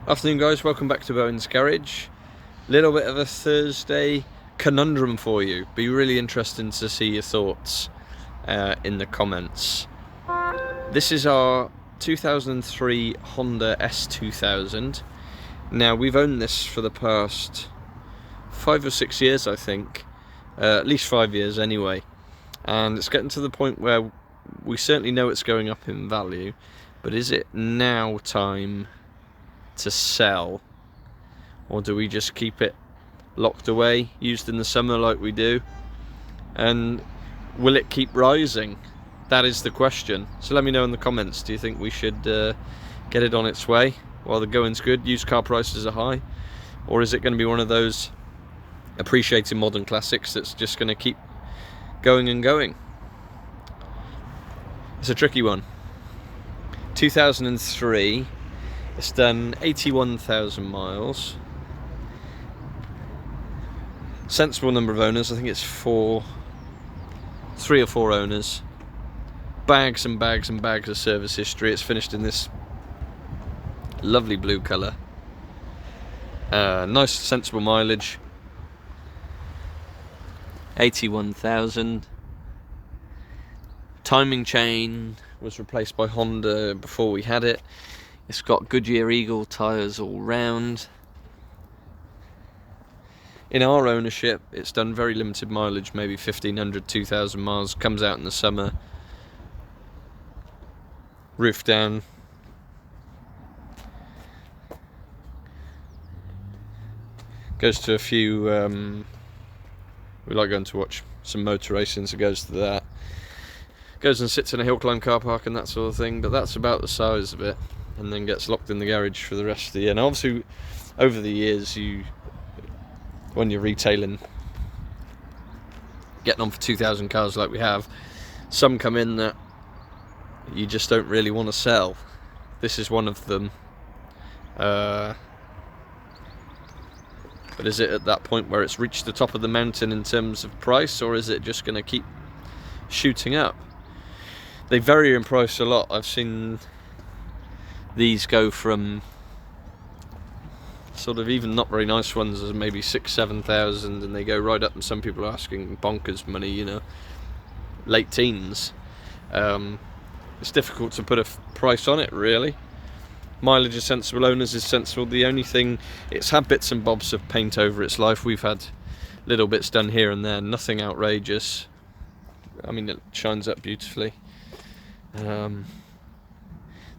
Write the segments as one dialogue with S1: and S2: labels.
S1: Afternoon guys, welcome back to Bowen's Garage. Little bit of a Thursday conundrum for you. Be really interesting to see your thoughts in the comments. This is our 2003 Honda S2000. Now we've owned this for the past 5 or 6 years, I think, at least 5 years anyway, and it's getting to the point where we certainly know it's going up in value, but is it now time to sell, or do we just keep it locked away, used in the summer like we do, and will it keep rising? That is the question. So let me know in the comments, do you think we should get it on its way while the going's good, used car prices are high, or is it going to be one of those appreciated modern classics that's just going to keep going and going? It's a tricky one. 2003, it's done 81,000 miles. Sensible number of owners, I think it's 3 or 4 owners. Bags and bags and bags of service history. It's finished in this lovely blue colour. Nice sensible mileage. 81,000. Timing chain was replaced by Honda before we had it. It's got Goodyear Eagle tyres all round. In our ownership, it's done very limited mileage, maybe 1,500, 2,000 miles. Comes out in the summer. Roof down. Goes to a few, we like going to watch some motor racing, so goes to that. Goes and sits in a hill climb car park and that sort of thing, but that's about the size of it, and then gets locked in the garage for the rest of the year. And obviously, over the years, when you're retailing, getting on for 2,000 cars like we have, some come in that you just don't really want to sell. This is one of them. But is it at that point where it's reached the top of the mountain in terms of price, or is it just going to keep shooting up? They vary in price a lot. I've seen these go from sort of even not very nice ones as maybe 6,000-7,000, and they go right up, and some people are asking bonkers money, you know, late teens. It's difficult to put a price on it, really. Mileage is sensible, owners is sensible. The only thing, it's had bits and bobs of paint over its life. We've had little bits done here and there, nothing outrageous. I mean, it shines up beautifully.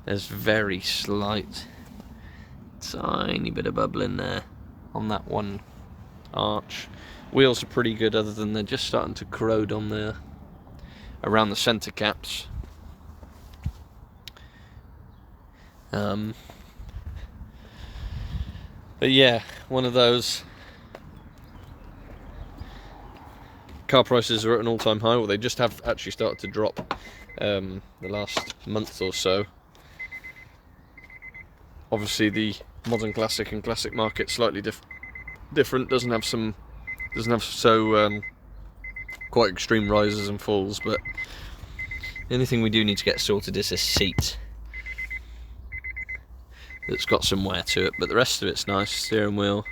S1: There's very slight, tiny bit of bubbling there on that one arch. Wheels are pretty good, other than they're just starting to corrode on around the centre caps. But yeah, one of those. Car prices are at an all-time high. Well, they just have actually started to drop the last month or so. Obviously, the modern classic and classic market slightly different. Doesn't have so quite extreme rises and falls. But the only thing we do need to get sorted is this seat. It's got some wear to it, but the rest of it's nice. Steering wheel.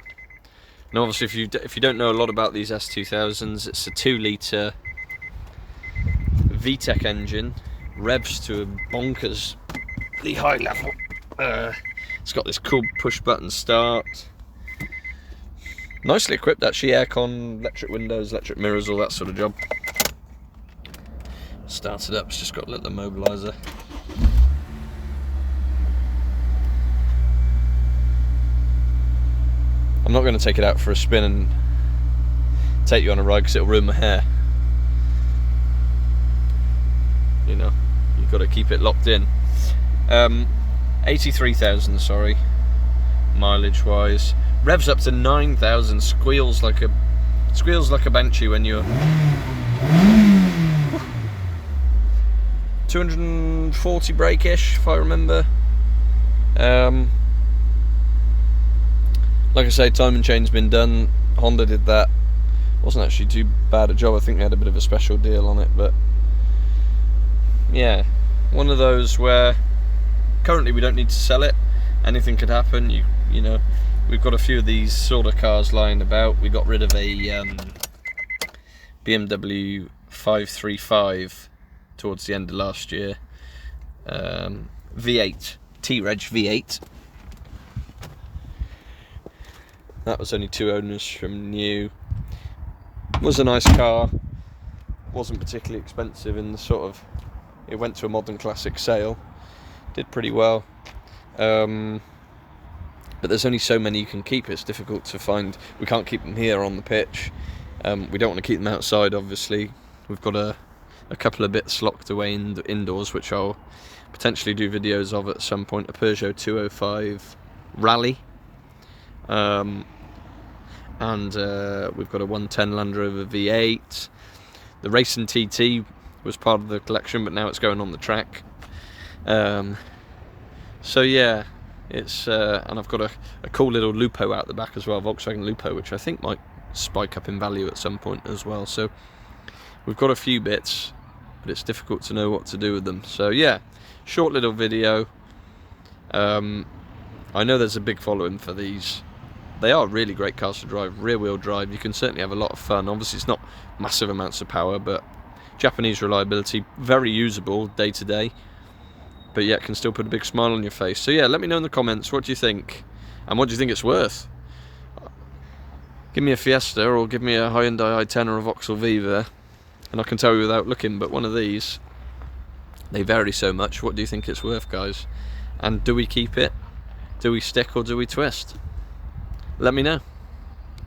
S1: And obviously, if you don't know a lot about these S2000s, it's a 2-litre VTEC engine, revs to a bonkersly high level. It's got this cool push-button start. Nicely equipped, actually. Aircon, electric windows, electric mirrors, all that sort of job. Starts it up. It's just got a little immobiliser. I'm not going to take it out for a spin and take you on a ride because it'll ruin my hair. You know, you've got to keep it locked in. 83,000, sorry, mileage wise. Revs up to 9,000. Squeals like a banshee when you're 240 brake-ish, if I remember. Like I say, timing chain's been done. Honda did that. Wasn't actually too bad a job. I think they had a bit of a special deal on it, but yeah, one of those where currently we don't need to sell it. Anything could happen. You you know, we've got a few of these sort of cars lying about. We got rid of a BMW 535 towards the end of last year. V8, T-Reg V8. That was only 2 owners from new. Was a nice car. Wasn't particularly expensive in the sort of, it went to a modern classic sale. Did pretty well. But there's only so many you can keep. It's difficult to find. We can't keep them here on the pitch. We don't want to keep them outside, obviously. We've got a couple of bits locked away indoors, which I'll potentially do videos of at some point. A Peugeot 205 Rally. And we've got a 110 Land Rover V8. The Racing TT was part of the collection, but now it's going on the track. So yeah, it's and I've got a cool little Lupo out the back as well, Volkswagen Lupo, which I think might spike up in value at some point as well. So we've got a few bits, but it's difficult to know what to do with them. So yeah, short little video. I know there's a big following for these. They are really great cars to drive, rear-wheel drive. You can certainly have a lot of fun. Obviously, it's not massive amounts of power, but Japanese reliability, very usable day to day, but yet can still put a big smile on your face. So yeah, let me know in the comments, what do you think? And what do you think it's worth? Give me a Fiesta, or give me a Hyundai i10 or a Vauxhall Viva, and I can tell you without looking, but one of these, they vary so much. What do you think it's worth, guys? And do we keep it? Do we stick or do we twist? Let me know.